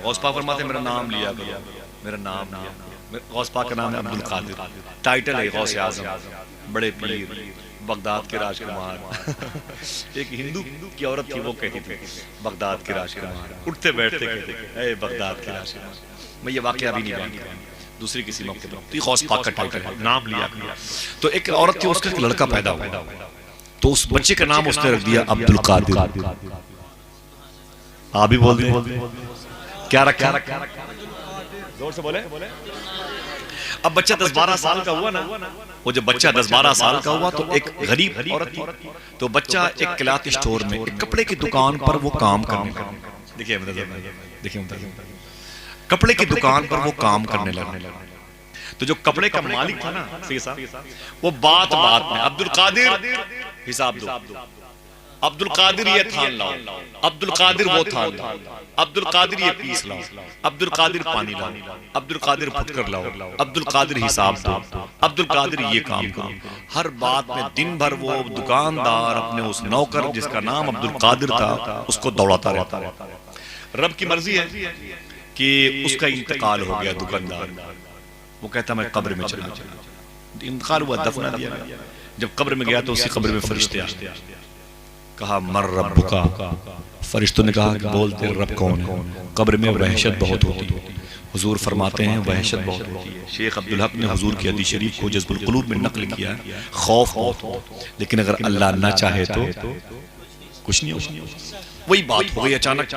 गौस पाक फरमाते मेरा नाम लिया करो, मेरा नाम लिया। गौस पाक का नाम है अब्दुल कादिर, टाइटल है गौस आजम, बड़े पीर, बगदाद के राजकुमार। एक हिंदू की औरत थी, वो कहती थी बगदाद के राजकुमार, उठते बैठते कहते बगदाद के राजकुमार। मैं ये वाकया अभी नहीं बयान कर रहा, दूसरी किसी मौके पर। तो गौस पाक का टाइटल है, नाम लिया। तो एक औरत थी, उसका एक लड़का पैदा हुआ, तो उस बच्चे का नाम उसने रख दिया अब्दुल कादिर। आप भी बोल दिए क्या रखा? जोर से बोले। अब बच्चा 10-12 साल का हुआ ना, वो जब बच्चा 10-12 साल का हुआ तो एक गरीब औरत थी, तो बच्चा एक क्लॉथ स्टोर में, एक कपड़े की दुकान पर वो काम करने लगा। देखिए कपड़े की दुकान पर वो काम करने लगा। तो जो कपड़े का मालिक था ना, वो बात बात में अब्दुल कादिर हिसाब दो, अब्दुल कादिर ये थान लाओ, अब्दुल कादिर वो थान लाओ, अब्दुल कादिर ये पीस लाओ, अब्दुल कादिर पानी लाओ, अब्दुल कादिर फुटकर लाओ, अब्दुल कादिर हिसाब दो, अब्दुल कादिर ये काम करो। हर बात में दिन भर वो दुकानदार अपने उस नौकर जिसका नाम अब्दुल कादिर था उसको दौड़ाता रहता है। रब की मर्जी है कि उसका इंतकाल हो गया। दुकानदार वो कहता मैं कब्र में चला, इंतकाल हुआ, दफना दिया गया। जब कब्र में गया तो उसी कब्र में फरिश्ते आए, कहा मर रब्बुका। फरिश्तों ने कहा कि बोलते रब कौन है? कब्र में वहशत बहुत होती है। हुजूर फरमाते हैं वहशत बहुत होती है। शेख अब्दुल हक ने हुजूर की हदीस शरीफ को जज़्बुल कुलूब में नकल किया है, खौफ बहुत होता है, लेकिन अगर अल्लाह ना चाहे तो कुछ नहीं होगा। वही बात हो गई अचानक।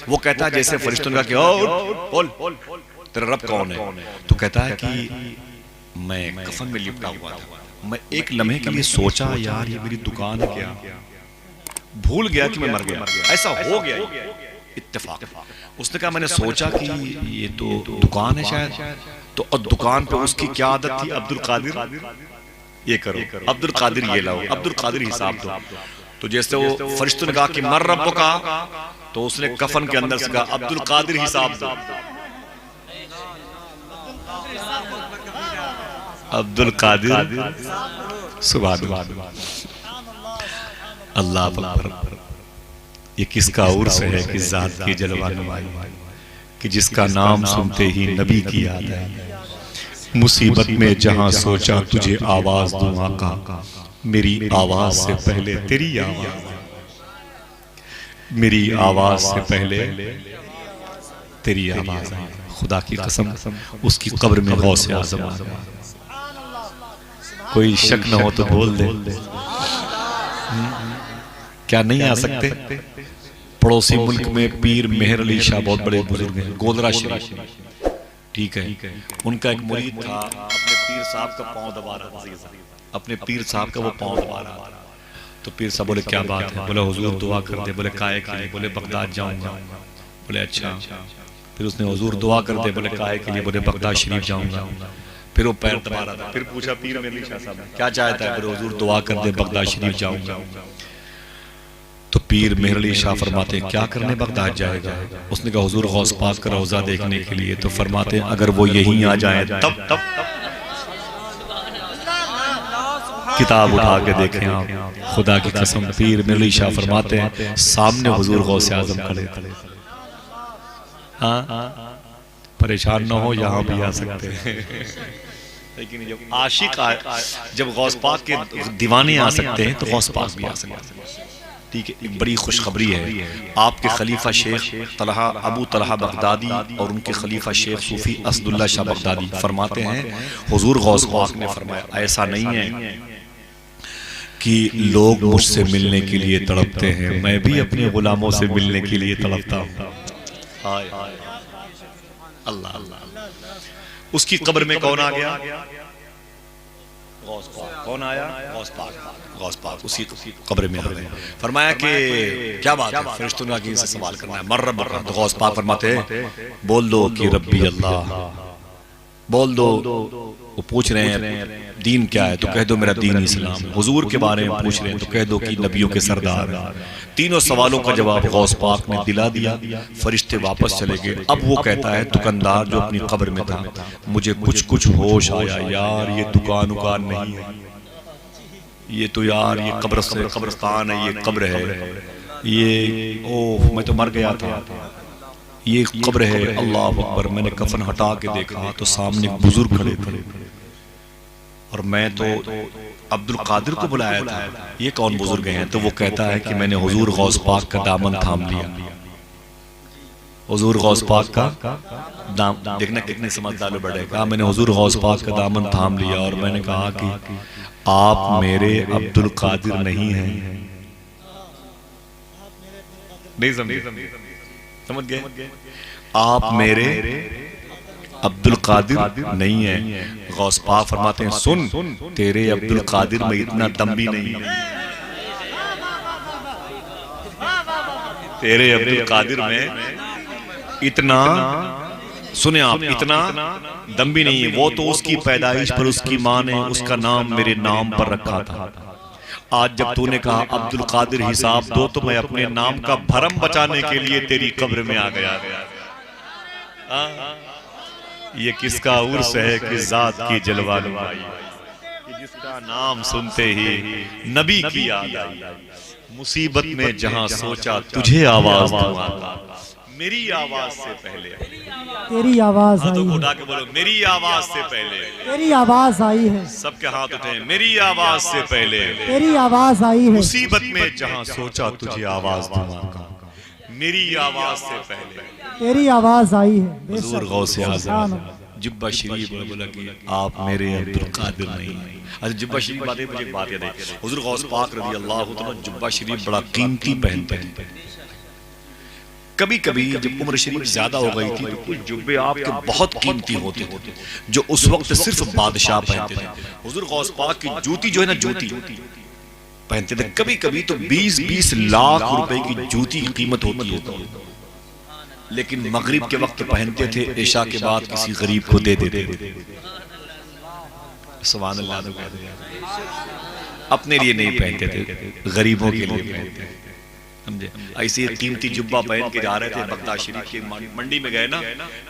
वो कहता है जैसे फरिश्तों ने कहा कि बोल तेरा रब कौन है, तो कहता है कि मैं कफन में लिपटा हुआ था, मैं एक लम्हे के लिए सोचा यार ये मेरी दुकान है क्या, भूल गया कि मैं मर गया, ऐसा हो गया इत्तेफाक। उसने कहा मैंने सोचा कि ये तो दुकान है शायद, तो और दुकान पे उसकी क्या आदत थी, अब्दुल कादिर ये करो, अब्दुल कादिर ये लाओ, अब्दुल कादिर हिसाब दो। तो जैसे वो फरिश्तों ने कहा कि मर रब्बो का, तो उसने कफन के अंदर से कहा अब्दुल कादिर हिसाब दो, अब्दुल कादिर। सुभान अल्लाह अकबर। ये किसका उर्स है कि जात की जलवा नुमाई, कि जिसका नाम सुनते ही नबी की याद आई। मुसीबत में जहां सोचा तुझे आवाज दूं आका, मेरी आवाज से पहले तेरी आवाज, मेरी आवाज से पहले तेरी आवाज आई। खुदा की कसम उसकी कब्र में गौसे आज़म आ गया। कोई शक न हो तो बोल दे क्या नहीं आ सकते? पड़ोसी मुल्क में पीर मेहर अली शाह बहुत बड़े बुजुर्ग हैं, गोदरा शरीफ, ठीक है, उनका एक मुरीद था, अपने पीर साहब का पांव दबा रहा था, अपने पीर साहब का वो पांव दबा रहा था। तो पीर साहब बोले क्या बात है? बोले हुजूर दुआ कर दे। बोले काहे के लिए? बोले बगदाद जाऊंगा। बोले अच्छा। फिर उसने हुजूर दुआ कर दे। बोले काहे के लिए? बोले बगदाद शरीफ जाऊंगा। फिर वो पैर दबा रहा था, फिर पूछा पीर मेहर अली शाह साहब क्या चाहता है? बोले हुजूर दुआ कर दे, बगदाद शरीफ जाऊंगा। तो पीर मेहर अली शाह फरमाते क्या करने बगदाद जाएगा? उसने कहा हुजूर गौस पाक का रोजा देखने के लिए। तो फरमाते अगर वो यहीं आ जाए तब किताब उठा के देखें आप, खुदा की कसम। पीर मेहर अली शाह फरमाते हैं सामने हुजूर गौसे आजम खड़े थे। हाँ परेशान न हो, यहाँ भी आ सकते हैं। लेकिन जब आशिक जब गौस पाक के दीवाने आ सकते हैं तो गौस पाक भी आ सकते हैं। ठीक है, बड़ी खुशखबरी है। आपके खलीफा शेख तलहा अबू तलहा बगदादी और उनके खलीफा शेख सूफी असदुल्ला शाह बगदादी फरमाते हैं हुजूर गौस पाक ने फरमाया ऐसा नहीं है कि लोग मुझसे मिलने के लिए तड़पते हैं, मैं भी अपने गुलामों से मिलने के लिए तड़पता हूँ। अल्लाह अल्लाह। उसकी कब्र में कौन आ गया? गौस पाक। कौन आया? गौस पाक। गौस पाक उसी कब्र में आ गए। फरमाया कि क्या बात है? फरिश्तों ने इनसे सवाल करना है, मर रब। तो गौस पाक फरमाते बोल दो कि रब्बी अल्लाह, बोल दो। वो पूछ रहे हैं दीन क्या है? तो कह दो मेरा दीन इस्लाम। हुजूर के बारे में पूछ रहे हैं तो कह दो कि नबियों के सरदार। तीनों सवालों का जवाब गौस पाक ने दिला दिया। फरिश्ते वापस चले गए। अब वो कहता है दुकानदार जो अपनी कब्र में था, मुझे कुछ कुछ होश आया यार, ये दुकान उकान नहीं है, ये तो यार ये कब्रस्तान है, ये कब्र है, ये ओह मैं तो मर गया था, ये कब्र है। अल्लाह अकबर। मैंने कफन हटा के देखा तो सामने एक बुजुर्ग खड़े थे और मैं तो अब्दुल कादिर को बुलाया था, ये कौन बुजुर्ग हैं? तो वो कहता है कि मैंने हुजूर गौस पाक का दामन थाम लिया। हुजूर गौस पाक का देखना कितने समझदार लोग बैठे। कहा मैंने हुजूर गौस पाक का दामन थाम लिया और मैंने कहा कि आप मेरे अब्दुल कादिर नहीं हैं। नहीं समझे? समझ गए? आप मेरे अब्दुल कादिर नहीं है। गौस पाक फरमाते हैं सुन, तेरे अब्दुल कादिर में इतना दम भी नहीं है। तेरे अब्दुल कादिर में इतना, सुने आप, इतना दम भी नहीं है। वो तो उसकी पैदाइश पर उसकी माँ ने उसका नाम मेरे नाम पर रखा था। आज जब तूने कहा अब्दुल कादिर हिसाब दो तो मैं अपने नाम का भरम बचाने के लिए तेरी कब्र में आ गया। ये किसका उर्स है कि जात की जलवा नुमाई, जिसका नाम सुनते ही नबी की याद आई। मुसीबत में जहां सोचा तुझे आवाज दूंगा, मेरी आवाज से पहले तेरी आवाज आई तो है। उठा के बोलो मेरी आवाज से पहले। तेरी आवाज आई है। सबके हाथ उठे, मेरी आवाज से पहले। तेरी आवाज आई है। मुसीबत में जहां सोचा तुझे आवाज दूंगा, मेरी आवाज से पहले तेरी आवाज आई है। हुजूर गौसे आज़म जुब्बा शरीफ में बोला कि आप मेरे अब्दुल कादिर नहीं हैं। अच्छा जुब्बा शरीफ बात है, मुझे एक बात याद है। हुजूर गौस पाक रज़ी अल्लाह तआला जुब्बा शरीफ बड़ा कीमती पहनते हैं। कभी कभी जब उम्र शरीफ ज्यादा हो गई थी तो कुछ जुब्बे आपके बहुत कीमती होते थे जो उस वक्त सिर्फ बादशाह पहनते थे। हुजूर गौस पाक की जूती जो है ना, जूती पहनते थे। कभी कभी तो 20-20 लाख रुपए की जूती की कीमत होती है, लेकिन मगरिब के वक्त पहनते थे, इशा के बाद किसी गरीब को दे देते थे। सुभान अल्लाह। अपने लिए नहीं पहनते थे, गरीबों के लिए पहनते थे, समझे? ऐसे कीमती जुब्बा पहन के जा रहे थे बगदाद शरीफ की मंडी में गए ना,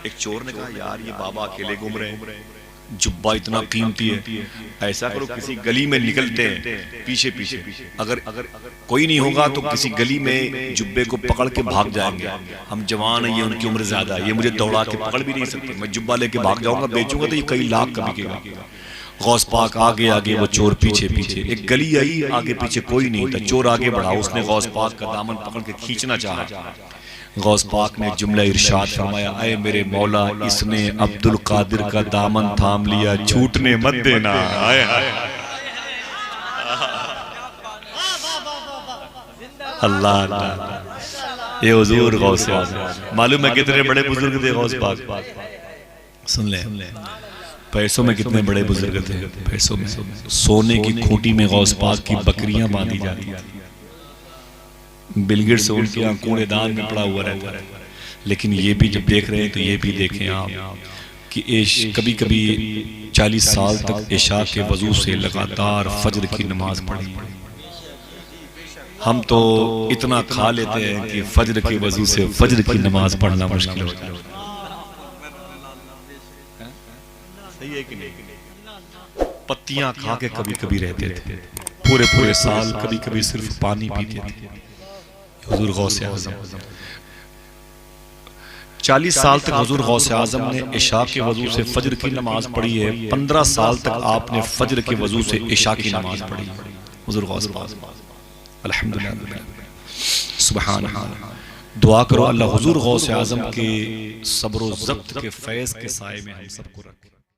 एक चोर ने कहा यार ये बाबा अकेले घूम रहे हैं, जुब्बा इतना कीमती है, ऐसा करो किसी गली में निकलते हैं पीछे पीछे, अगर कोई नहीं होगा तो किसी गली में जुब्बे को पकड़ के भाग जाएंगे। हम जवान है, ये उनकी उम्र ज्यादा है, ये मुझे दौड़ा के पकड़ भी नहीं सकते, मैं जुब्बा लेके भाग जाऊंगा, बेचूंगा तो ये कई लाख का बिकेगा। गौस पाक आगे आगे, वो चोर पीछे पीछे। एक गली आई, आगे पीछे कोई नहीं था, चोर आगे बढ़ा, उसने गौस पाक का दामन पकड़ के खींचना चाहा। गौस पाक ने जुमला इरशाद फरमाया, ऐ मेरे मौला इसने अब्दुल कादिर का दामन थाम लिया, छूटने मत देना। आए हाय अल्लाह अल्लाह। ये हुजूर गौस आज़म, मालूम है कितने बड़े बुजुर्ग थे गौस पाक? सुन ले, पैसों में कितने बड़े बुजुर्ग थे। पैसों में सोने की खूंटी में गौस पाक की बकरियां बांधी जाती थी, बिलगिर से उनके यहाँ कूड़ेदान में पड़ा हुआ रहता है। लेकिन ये भी जब देख रहे हैं तो ये भी देखें आप कि कभी कभी 40 साल तक इशा के वजू से लगातार फजर की नमाज पढ़ी। हम तो इतना खा लेते हैं कि फजर के वजू से फजर की नमाज पढ़ना मुश्किल हो जाता है। सही है कि नहीं? पत्तियां खा के कभी कभी रहते थे, पूरे पूरे साल कभी कभी सिर्फ पानी पीते थे। हुजूर गौसे आज़म 40 साल तक हुजूर गौसे आज़म ने इशा के वजू से फजर की नमाज पढ़ी है। 15 साल तक आपने फजर के वजू से इशा की नमाज पढ़ी हुजूर गौसे आज़म। अल्हम्दुलिल्लाह, सुभान अल्लाह। दुआ करो अल्लाह हुजूर गौसे आज़म के सब्र व ज़ब्त के फैज़ के साए में हम सबको रखे।